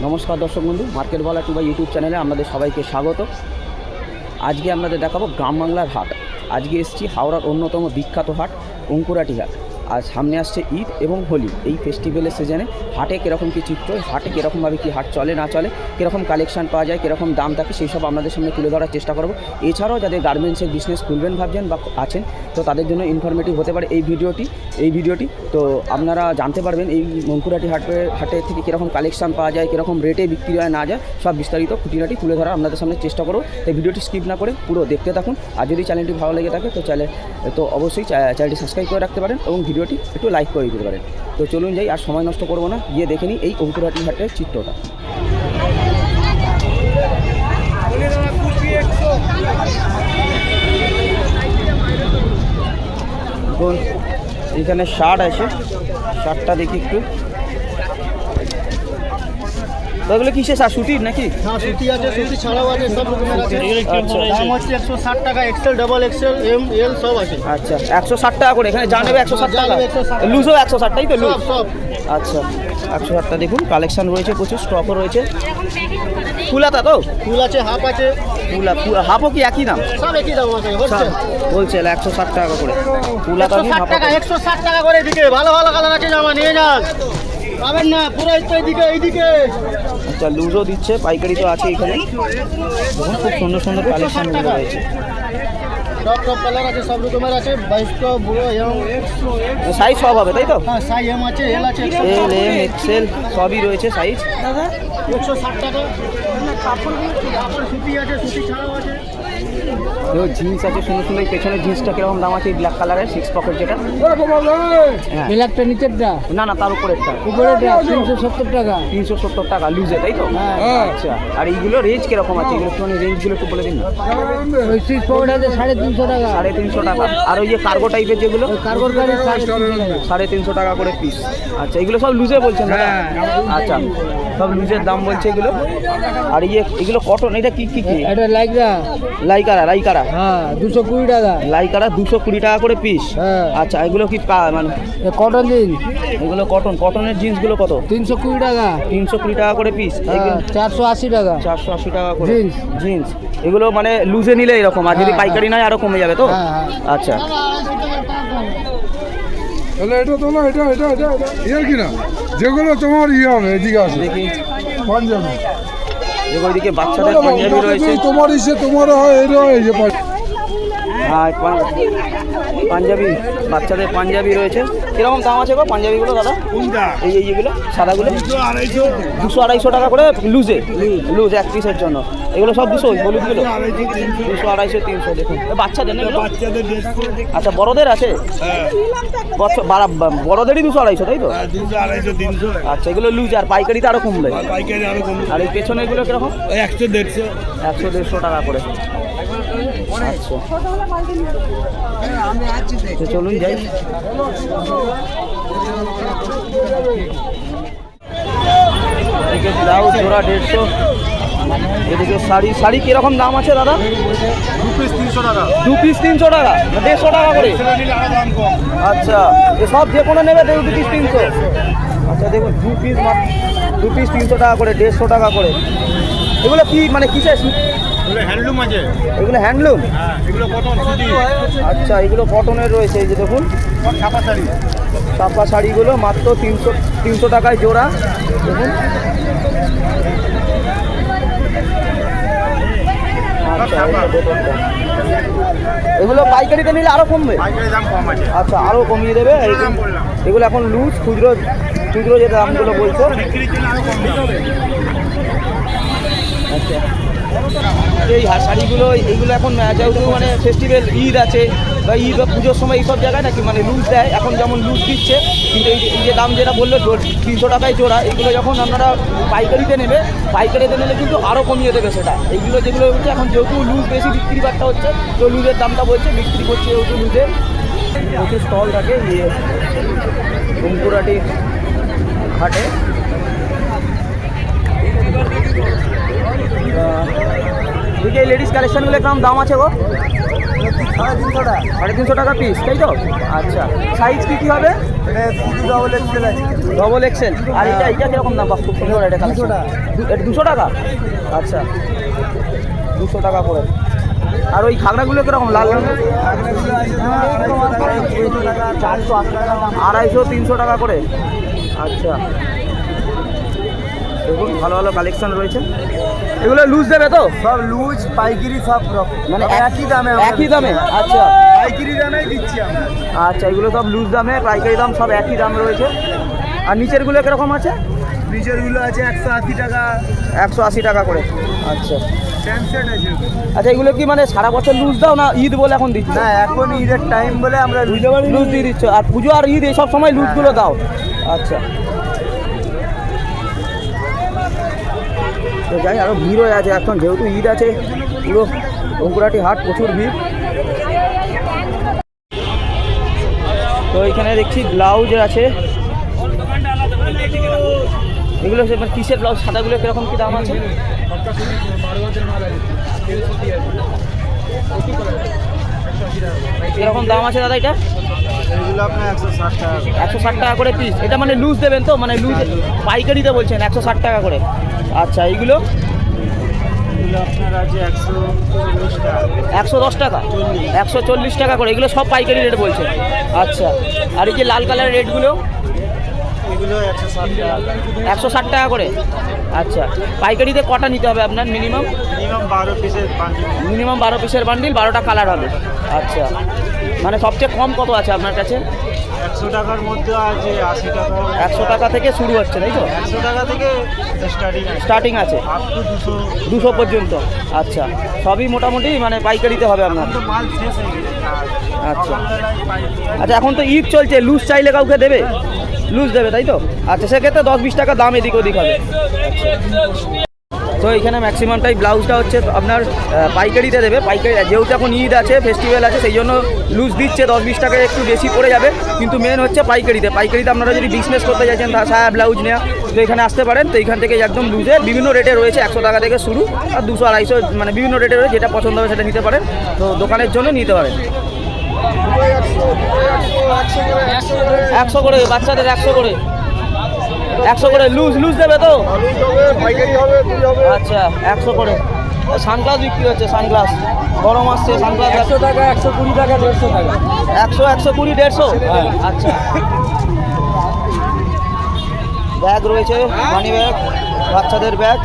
নমস্কার দর্শক বন্ধু, মার্কেট বলা টু বাই ইউটিউব চ্যানেলে আপনাদের সবাইকে স্বাগত। আজকে আপনাদের দেখাবো গ্রাম বাংলার হাট। আজকে এসেছি হাওড়ার অন্যতম বিখ্যাত হাট অঙ্কুরাটি হাট। আর সামনে আসছে ঈদ এবং হোলি, এই ফেস্টিভ্যালের সিজনে হাটে কীরকম কী চিত্র, হাটে কীরকমভাবে কী হাট চলে না চলে, কীরকম কালেকশান পাওয়া যায়, কীরকম দাম থাকে, সেই সব আপনাদের সামনে তুলে ধরার চেষ্টা করব। এছাড়াও যাদের গার্মেন্টসের বিজনেস খুলবেন ভাবছেন বা আছেন, তো তাদের জন্য ইনফরমেটিভ হতে পারে এই ভিডিওটি। তো আপনারা জানতে পারবেন এই অঙ্কুরাটি হাটের থেকে কীরকম কালেকশান পাওয়া যায়, কীরকম রেটে বিক্রি হয় না যায়, সব বিস্তারিত খুঁটিনাটি তুলে ধরা আপনাদের সামনে চেষ্টা করব। তাই ভিডিওটি স্কিপ না করে পুরো দেখতে থাকুন। আর যদি চ্যানেলটি ভালো লেগে থাকে তো অবশ্যই চ্যানেলটি সাবস্ক্রাইব করে রাখতে পারেন এবং ভিডিওটি একটু লাইক করে দিতে পারেন। তো চলুন যাই, আর সময় নষ্ট করবো না, গিয়ে দেখে নিই এই অঙ্কুরাটি হাটের চিত্রটা। এখানে শার্ট আছে, শার্টটা দেখি একটু। ওগুলো কিসে স্যার, সুতির নাকি? হ্যাঁ, সুতি আছে, সুতি ছাড়াও আছে, সব রকমের আছে। দাম হচ্ছে 160 টাকা, এক্সেল, ডাবল এক্সেল, এম, এল সব আছে। আচ্ছা, 160 টাকা করে। এখানে যা নেবে 160 টাকা, লুজও 160 টাই তো? লুজ সব। আচ্ছা, 160টা দেখুন, কালেকশন রয়েছে প্রচুর, স্টকও রয়েছে। ফুলাতা তো? ফুল আছে, হাফ আছে। হাফও কি একই দাম? সব একই দাম আছে, হচ্ছে বলছে 160 টাকা করে ফুলাতা। 160 টাকা, 160 টাকা করে। এদিকে ভালো ভালো কালার আছে, জামা নিয়ে যান, পাবেন না পুরো এইদিকে। আচ্ছা, লুজও দিচ্ছে, পাইকারি তো আছে এখানে। দেখুন খুব সুন্দর সুন্দর কালেকশন রয়েছে। সব কালার আছে, সব রকমের আছে। 22 বুড়ো এবং সাইজ সব হবে তাই তো? হ্যাঁ, সাইজ এম আছে, এল আছে, এল, এম, এক্সেল সবই রয়েছে সাইজ। দাদা 160 টাকা। কাপড় সুতি আছে, সুতি ছাড়াও আছে। জিন্স আছে সুন্দর সুন্দর। পেছনের জিন্সটা কিরকম দাম আছে? ব্ল্যাক কালারের 6 পকেট যেটা। হ্যাঁ, ব্ল্যাকটা নিচেরটা? না তার উপরেরটা। উপরেরটা 370 টাকা। 370 টাকা লুজে তাই তো? আচ্ছা, আর এইগুলো রেঞ্জ কিরকম আছে? এগুলো একটু রেঞ্জগুলো একটু বলে দিন না। ওই 6 পকেট আছে 350 টাকা। 350 টাকা। আর ওই যে কার্গো টাইপের যেগুলো? কার্গোর গাড়ি 350 টাকা করে পিস। আচ্ছা, এগুলো সব লুজে বলছেন? আচ্ছা, সব লুজের দাম বলছে এগুলো। আর এগুলো কটন, এটা কি? এটা লাইকারা। হ্যাঁ, 220 টাকা। লাইকারা 220 টাকা করে পিস। আচ্ছা, এগুলো কি মানে কটন জিন্স? এগুলো কটনের জিন্সগুলো কত? 320 টাকা। 320 টাকা করে পিস। 480 টাকা। 480 টাকা করে জিন্স। এগুলো মানে লুজে নিলে এরকম, আর যদি পাইকারি নয় আরো কমে যাবে তো? আচ্ছা, এটা তো না, এটা ইয়ে কিনা যেগুলো তোমার ইয়ে হবে, এদিকে আছে দেখি। পাঞ্জাবি, এদিকে বাচ্চাদের পাঞ্জাবি রয়েছে। তোমার ইসে তোমার হয়, এটা এই যে হ্যাঁ, পাঞ্জাবি, বাচ্চাদের পাঞ্জাবি রয়েছে। কিরকম দাম আছে গো পাঞ্জাবিগুলো দাদা? এইগুলো সাদাগুলো 200-250 টাকা করে লুজ এক পিসের জন্য। এগুলো সব 200, হলুদগুলো 200, 250, 300। দেখুন বাচ্চাদের না এগুলো? আচ্ছা, বড়দের আছে? বড়দেরই 200-250 তাই তো? আচ্ছা, এগুলো লুজ, আর পাইকারিতে আরো কমবে। আর এই পেছনে এগুলো কিরকম? 100-150 টাকা করে। আচ্ছা, চলুন যাই। এদিকে ব্লাউজ জোড়া 150। এদিকে শাড়ি কিরকম দাম আছে দাদা? 2 পিস 300 টাকা। 2 পিস 300 টাকা, 150 টাকা করে। আচ্ছা, সব যে কোনো নেবে 2 পিস 300। আচ্ছা, দেখুন 2 পিস 300 টাকা করে, 150 টাকা করে। এগুলো কি মানে কিসের? হ্যান্ডলুম আছে। এগুলো হ্যান্ডলুম? হ্যাঁ, এগুলো কটন সুতি। আচ্ছা, এগুলো কটনের রয়েছে। এই যে দেখুন ছাপা শাড়িগুলো মাত্র 300 টাকায় জোড়া। দেখুন আচ্ছা, এগুলো পাইকারিতে নিলে আরো কমবে? আচ্ছা, আরো কমিয়ে দেবে। এগুলো এখন লুজ, খুচরো যে দামগুলো বলছো। আচ্ছা, এই শাড়িগুলো এইগুলো এখন যেহেতু মানে ফেস্টিভ্যাল, ঈদ আছে বা ঈদ বা পুজোর সময় এইসব জায়গায় নাকি মানে লুজ দেয়, এখন যেমন লুজ দিচ্ছে। কিন্তু এই যে দাম যেটা বললো 300 টাকায় জোড়া, এইগুলো যখন আপনারা পাইকারিতে নিলে কিন্তু আরও কমিয়ে দেবে সেটা। এইগুলো যেগুলো হচ্ছে এখন যেহেতু লুজ বেশি বিক্রি বাট্টা হচ্ছে, তো লুজের দামটা বলছে, বিক্রি করছে যেহেতু লুজে। প্রচুর স্টল থাকে অঙ্কুরাটি হাটে। দেখি এই লেডিস কালেকশনগুলো কেমন দাম আছে গো? 350 টাকা পিস, তাই তো? আচ্ছা, সাইজ কি হবে? Double XL. আর এটা কিরকম দাম? খুব সুন্দর এটা কালেকশন। 200 টাকা? আচ্ছা, 200 টাকা করে। আর ওই খাগড়াগুলো কিরকম? লাল রঙের 250, 300 টাকা করে। আচ্ছা, দেখুন ভালো ভালো কালেকশন রয়েছে। এগুলো লুজ দেবে তো? সব লুজ পাইকারি সব রকম, মানে একই দামে একই দামে? আচ্ছা, পাইকারি দামেই দিচ্ছি আমরা। আচ্ছা, এগুলো সব লুজ দামে, পাইকারি দাম সব একই দাম রয়েছে। আর নিচেরগুলো কিরকম আছে? নিচেরগুলো আছে 180 টাকা, 180 টাকা করে। আচ্ছা স্যামসেট আছে। আচ্ছা, এগুলো কি মানে সারা বছর লুজ দাও না ঈদ বলে এখন দিচ্ছ? না, এখন ঈদের টাইম বলে আমরা লুজ দিয়ে দিচ্ছ। আর পুজো আর ঈদ এইসব সময় লুজগুলো দাও? আচ্ছা, তো যাই, আরও ভিড় হয়ে আছে এখন, যেহেতু ঈদ আছে, পুরো অঙ্কুরাটি হাট প্রচুর ভিড়। তো এখানে দেখছি ব্লাউজ আছে, এগুলো মানে কিসের ব্লাউজ? সাদাগুলো কিরকম কি দাম আছে? কিরকম দাম আছে দাদা এটা? এগুলো আপনার 160 টাকা। 160 টাকা করে পিস। এটা মানে লুজ দেবেন তো? মানে লুজ পাইকারিতে বলছেন 160 টাকা করে। আচ্ছা, এইগুলো এগুলো আপনার আছে 140 টাকা। 110 টাকা? 140 টাকা করে। এগুলো সব পাইকারি রেট বলছে? আচ্ছা, আর এই যে লাল কালারের রেটগুলো? এগুলো 160 টাকা। 160 টাকা করে। আচ্ছা, পাইকারিতে কটা নিতে হবে আপনার মিনিমাম? মিনিমাম 12 পিসের বান্ডিল। মিনিমাম 12 পিসের বান্ডিল, 12টা কালার হবে। আচ্ছা, মানে সবচেয়ে কম কত আছে আপনার কাছে? 100 টাকার মধ্যে আছে 80 টাকা। 100 টাকা থেকে শুরু হচ্ছে, তাই তো? 100 টাকা থেকে স্টার্টিং আছে আপ টু 200 পর্যন্ত। আচ্ছা, সবই মোটামুটি মানে পাইকারিতে হবে আপনার? তো মাল শেষ হয়ে গেছে। আচ্ছা আচ্ছা, এখন তো ঈদ চলছে, লুজ চাইলে কাউকে দেবে? লুজ দেবে, তাই তো? আচ্ছা, সেক্ষেত্রে 10-20 টাকা দাম এদিক ওদিক হবে। তো এখানে ম্যাক্সিমামটাই ব্লাউজটা হচ্ছে আপনার পাইকারিতে দেবে। পাইকারি, যেহেতু এখন ঈদ আছে, ফেস্টিভ্যাল আছে, সেই জন্য লুজ দিচ্ছে। 10-20 টাকায় একটু বেশি পড়ে যাবে, কিন্তু মেন হচ্ছে পাইকারিতে। পাইকারিতে আপনারা যদি বিজনেস করতে চাইছেন, সায়া ব্লাউজ নেওয়া, তো এখানে আসতে পারেন। তো এখান থেকে একদম লুজে বিভিন্ন রেটে রয়েছে, 100 টাকা থেকে শুরু, আর 200-250 মানে বিভিন্ন রেটে রয়েছে। যেটা পছন্দ হবে সেটা নিতে পারেন। তো দোকানের জন্য নিতে পারেন। 100 করে বাচ্চাদের, 100 করে, 100 করে লুজ দেবে তো? আচ্ছা, 100 করে। সানগ্লাস বিক্রি হচ্ছে, সানগ্লাস গরম আসছে, সানগ্লাস 100 টাকা, 120 টাকা, 150 টাকা। 100, 120, 150? আচ্ছা, ব্যাগ রয়েছে, মানি ব্যাগ, বাচ্চাদের ব্যাগ,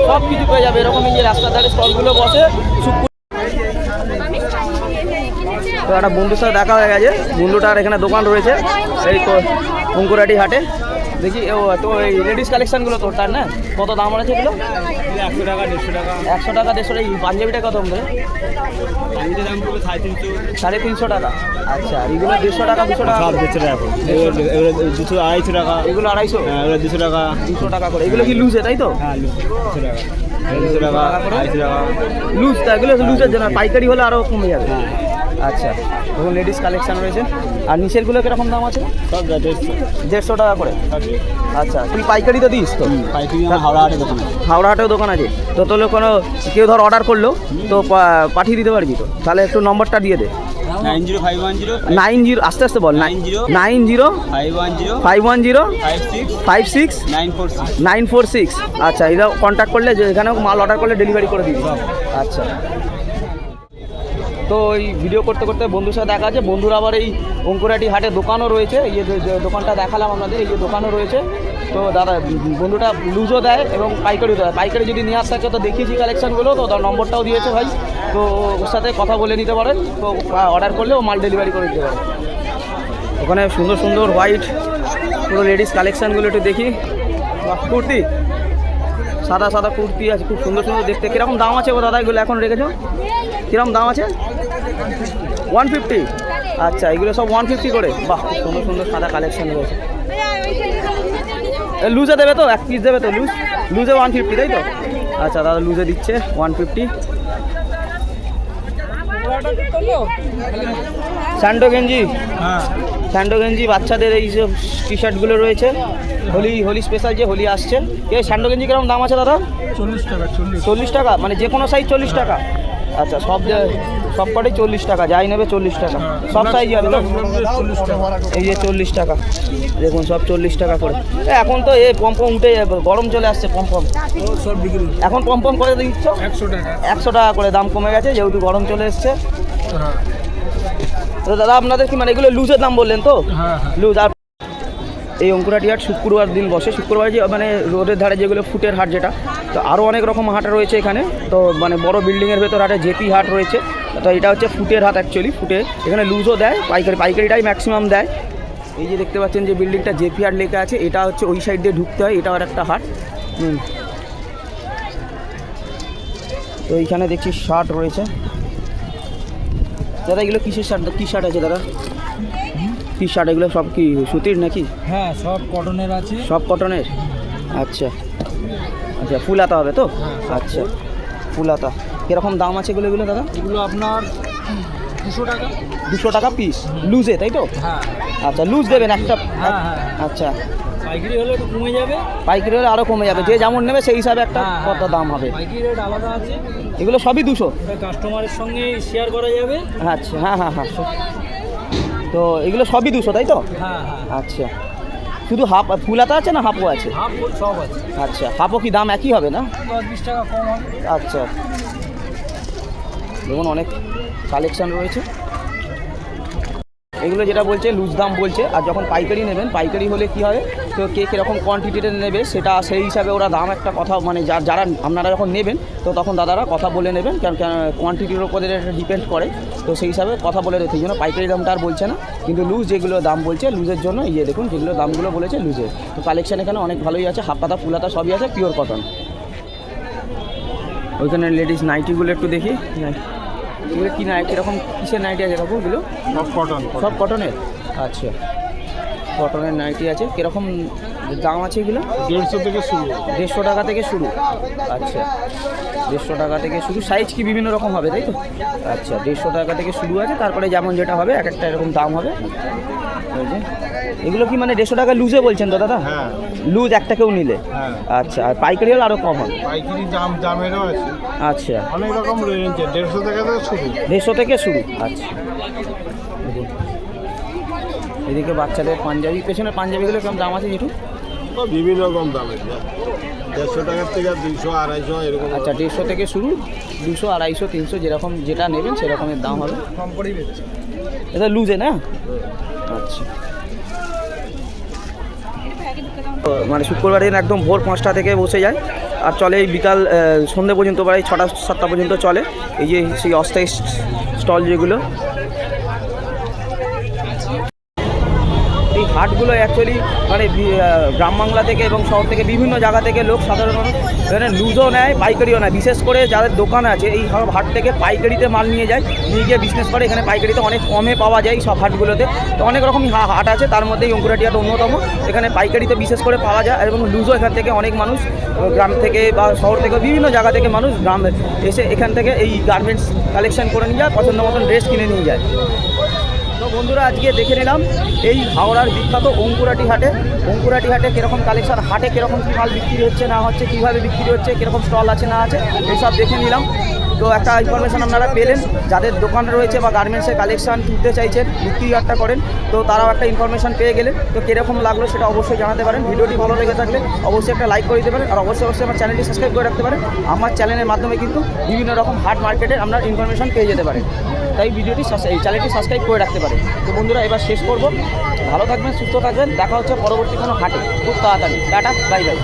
সব কিছু পেয়ে যাবে। এরকম এই যে রাস্তার ধারে স্টলগুলো বসে। তো একটা বন্ধুর সাথে দেখা হয়ে গেছে, বন্ধুটার এখানে দোকান রয়েছে এই তো অঙ্কুরাটি হাটে। দেখি তো এই লেডিস কালেকশানগুলো তোর, তার না কত দাম আছে এগুলো? 100 টাকা, 150 টাকা। 100 টাকা, 150 টাকা। এই পাঞ্জাবিটা কত আমাদের? পাঞ্জাবির দাম পড়বে 350 টাকা। আচ্ছা, এইগুলো 150 টাকা, 200 টাকা? সব 150 টাকা। এগুলো 200, 250 টাকা। এগুলো 250? হ্যাঁ, এগুলো 200 টাকা। 200 টাকা করে। এগুলো কি লুজে, তাই তো? হ্যাঁ, 200 টাকা। 200 টাকা, 250 টাকা। লুজ, তা এগুলো লুজের জন্য, পাইকারি হলে আরও কমে যাবে। আচ্ছা, দেখুন লেডিস কালেকশান রয়েছে। আর নিচেরগুলো কীরকম দাম আছে? সব 150 টাকা করে। আচ্ছা, তুই পাইকারি তো দিস তো? পাইকারি আমার হাওড়া হাটে দোকান আছে। হাওড়া হাটেও দোকান আছে তো? তোর কোনো কেউ ধর অর্ডার করলো তো পাঠিয়ে দিতে পারবি তো? তাহলে একটু নম্বরটা দিয়ে দে। 90510 90, আস্তে আস্তে বল। 90 510 56 946 946। আচ্ছা, এটা কন্ট্যাক্ট করলে যে এখানেও মাল অর্ডার করলে ডেলিভারি করে দিবি? আচ্ছা, তো এই ভিডিও করতে করতে বন্ধুর সাথে দেখা আছে। বন্ধুর আবার এই অঙ্কুরাটি হাটে দোকানও রয়েছে। এই যে দোকানটা দেখালাম আপনাদের, এই যে দোকানও রয়েছে। তো দাদা, বন্ধুটা লুজও দেয় এবং পাইকারিও দেয়। পাইকারি যদি নিয়ে আসতে থাকে তো দেখিয়েছি কালেকশানগুলো, তো তার নম্বরটাও দিয়েছে ভাই। তো ওর সাথে কথা বলে নিতে পারেন। তো অর্ডার করলে ও মাল ডেলিভারি করে দিতে পারে। ওখানে সুন্দর সুন্দর হোয়াইট পুরো লেডিস কালেকশানগুলো একটু দেখি। কুর্তি, সাদা সাদা কুর্তি আছে, খুব সুন্দর সুন্দর দেখতে। কীরকম দাম আছে ও দাদা এগুলো এখন রেখেছো? কীরকম দাম আছে? 150? আচ্ছা, এগুলো সব 150 করে। বাহ, খুব সুন্দর সুন্দর সাদা কালেকশান রয়েছে। লুজে দেবে তো? 1 পিস দেবে তো? লুজে 150, তাই তো? আচ্ছা, দাদা লুজে দিচ্ছে 150। স্যান্ডো গেঞ্জি, হ্যাঁ, স্যান্ডো গেঞ্জি বাচ্চাদের, এই সব টি শার্টগুলো রয়েছে। হোলি স্পেশাল, যে হোলি আসছে। এই স্যান্ডো গেঞ্জি কিরকম দাম আছে দাদা? 40 টাকা। 40 টাকা, মানে যে কোনো সাইজ 40 টাকা? আচ্ছা সব কটাই 40 টাকা, যাই নেবে 40 টাকা, সব সাইজ হবে তো? এই যে 40 টাকা, দেখুন সব 40 টাকা করে। এখন তো পম্পম উঠে গরম চলে আসছে, পম্পম সব বিক্রি এখন পম্পম করে দিচ্ছ 100 টাকা। 100 টাকা করে দাম কমে গেছে যেহেতু গরম চলে এসছে। তো দাদা আপনাদের কি মানে এগুলো লুজের দাম বললেন তো? লুজ। আর এই অঙ্কুরাটি হাট শুক্রবার দিন বসে, শুক্রবার যে মানে রোডের ধারে যেগুলো ফুটের হাট যেটা, তো আরও অনেক রকম হাট রয়েছে এখানে। তো মানে বড় বিল্ডিংয়ের ভেতর হাটে জেপি হাট রয়েছে, তো এটা হচ্ছে ফুটের হাট অ্যাকচুয়ালি। ফুটে এখানে লুজও দেয়, পাইকারিটাই ম্যাক্সিমাম দেয়। এই যে দেখতে পাচ্ছেন যে বিল্ডিংটা জেপি হাট লেখা আছে, এটা হচ্ছে ওই সাইড দিয়ে ঢুকতে হয়, এটাও আর একটা হাট। তো এইখানে দেখছি শার্ট রয়েছে। দাদা এগুলো কিসের শার্ট, কী শার্ট আছে দাদা? কী শার্ট এগুলো? সব কি সুতির নাকি? হ্যাঁ, সব কটনের আছে। সব কটনের? আচ্ছা আচ্ছা, ফুল হাতা হবে তো? আচ্ছা, ফুল হাতা। কীরকম দাম আছে এগুলো দাদা? এগুলো আপনার 200 টাকা। 200 টাকা পিস লুজে, তাই তো? হ্যাঁ আচ্ছা, লুজ দেবেন একটা? হ্যাঁ হ্যাঁ। আচ্ছা, পাইকারি হলে একটু কমে যাবে। পাইকারি হলে আরও কমে যাবে, যে যেমন নেবে সেই হিসাবে একটা কত দাম হবে। পাইকারি রেট আলাদা আছে, এগুলো সবই 200? কাস্টমারের সঙ্গে শেয়ার করা যাবে। আচ্ছা, হ্যাঁ হ্যাঁ হ্যাঁ। তো এগুলো সবই 200 তাই তো? হ্যাঁ হ্যাঁ। আচ্ছা, শুধু হাফ ফুল হাতা আছে না হাফও আছে? হাফ ফুল সব আছে। আচ্ছা, হাফও কি দাম একই হবে না? 10-20 টাকা কম হবে। আচ্ছা, দেখুন অনেক কালেকশান রয়েছে। এগুলো যেটা বলছে লুজ দাম বলছে, আর যখন পাইকারি নেবেন, পাইকারি হলে কি হবে, তো কে কীরকম কোয়ান্টিটিতে নেবে সেটা সেই হিসাবে ওরা দাম একটা কথা মানে যারা আপনারা যখন নেবেন তো তখন দাদারা কথা বলে নেবেন, কারণ কোয়ান্টিটির ওপরে এটা ডিপেন্ড করে। তো সেই হিসাবে কথা বলে দেয়, সেই জন্য পাইকারি দামটা আর বলছে না। কিন্তু লুজ যেগুলো দাম বলছে লুজের জন্য ইয়ে দেখুন যেগুলো দামগুলো বলেছে লুজের। তো কালেকশান এখানে অনেক ভালোই আছে, হাফ পাতা ফুল হাতা সবই আছে, পিওর কটন। ওইখানে লেডিস নাইটিগুলো একটু দেখি। এগুলো কী নাইটি, এরকম কিসের নাইটি আছে কাকুগুলো? সব কটন। সব কটনের? আচ্ছা, কটনের নাইটি আছে। কীরকম দাম আছে এগুলো? 150 থেকে শুরু। 150 টাকা থেকে শুরু। আচ্ছা, 150 টাকা থেকে শুরু। সাইজ কি বিভিন্ন রকম হবে তাই তো? আচ্ছা, 150 টাকা থেকে শুরু আছে, তারপরে যেমন যেটা হবে এক একটা এরকম দাম হবে। ওই যে এগুলো কি মানে 150 টাকা লুজে বলছেন তো দাদা? হ্যাঁ, লুজ একটা কেউ নিলে? হ্যাঁ। আচ্ছা, আর পাইকারি হলে আরও কম হবে? পাইকারি দামেরও আছে, আচ্ছা, অনেক রকম রয়েছে। 150 টাকা থেকে শুরু। 150 থেকে শুরু। আচ্ছা, এদিকে বাচ্চাদের পাঞ্জাবি, পেছনের পাঞ্জাবিগুলো কেমন দাম আছে যেটু? বিভিন্ন রকম দামের, 150 টাকার থেকে 200, 250 এরকম। আচ্ছা, 150 থেকে শুরু, 200, 250, 300 যেরকম যেটা নেবেন সেরকমের দাম হবে। কম পড়েই বেচছে। এটা লুজে না? আচ্ছা, তো মানে শুক্রবার দিন একদম ভোর 5টা থেকে বসে যায় আর চলে এই বিকাল সন্ধ্যে পর্যন্ত, প্রায় 6টা-7টা পর্যন্ত চলে। এই যে সেই অস্থায়ী স্টল যেগুলো, এই হাটগুলো অ্যাকচুয়ালি মানে গ্রাম বাংলা থেকে এবং শহর থেকে বিভিন্ন জায়গা থেকে লোক সাধারণত এখানে লুজও নেয়, পাইকারিও নেয়। বিশেষ করে যাদের দোকান আছে এই সব হাট থেকে পাইকারিতে মাল নিয়ে যায়, নিয়ে গিয়ে বিজনেস করে। এখানে পাইকারিতে অনেক কমে পাওয়া যায় এই সব হাটগুলোতে। তো অনেক রকমই হাট আছে, তার মধ্যে এই অঙ্কুরাটি হাট অন্যতম। এখানে পাইকারিতে বিশেষ করে পাওয়া যায় এবং লুজও এখান থেকে অনেক মানুষ গ্রাম থেকে বা শহর থেকে বিভিন্ন জায়গা থেকে মানুষ গ্রামে এসে এখান থেকে এই গার্মেন্টস কালেকশন করে নিয়ে যায়, পছন্দ মতন ড্রেস কিনে নিয়ে যায়। তো বন্ধুরা আজকে দেখে নিলাম এই হাওড়ার বিখ্যাত অঙ্কুরাটি হাটে কীরকম কালেকশন, হাটে কীরকম কী মাল বিক্রি হচ্ছে না হচ্ছে, কীভাবে বিক্রি হচ্ছে, কীরকম স্টল আছে না আছে, এইসব দেখে নিলাম। তো একটা ইনফরমেশান আপনারা পেলেন, যাদের দোকান রয়েছে বা গার্মেন্টসের কালেকশান তুলতে চাইছেন, বিক্রি হাটটা করেন, তো তারাও একটা ইনফরমেশান পেয়ে গেলেন। তো কীরকম লাগলো সেটা অবশ্যই জানাতে পারেন। ভিডিওটি ভালো লেগে থাকলে অবশ্যই একটা লাইক করে দিতে পারেন, আর অবশ্যই আমার চ্যানেলটি সাবস্ক্রাইব করে রাখতে পারেন। আমার চ্যানেলের মাধ্যমে কিন্তু বিভিন্ন রকম হাট মার্কেটের আপনার ইনফরমেশান পেয়ে যেতে পারেন, তাই ভিডিওটি এই চ্যানেলটি সাবস্ক্রাইব করে রাখতে পারেন। তো বন্ধুরা এবার শেষ করব, ভালো থাকবেন, সুস্থ থাকবেন, দেখা হচ্ছে পরবর্তী কোনো হাটে খুব তাড়াতাড়ি। Tata, bye bye.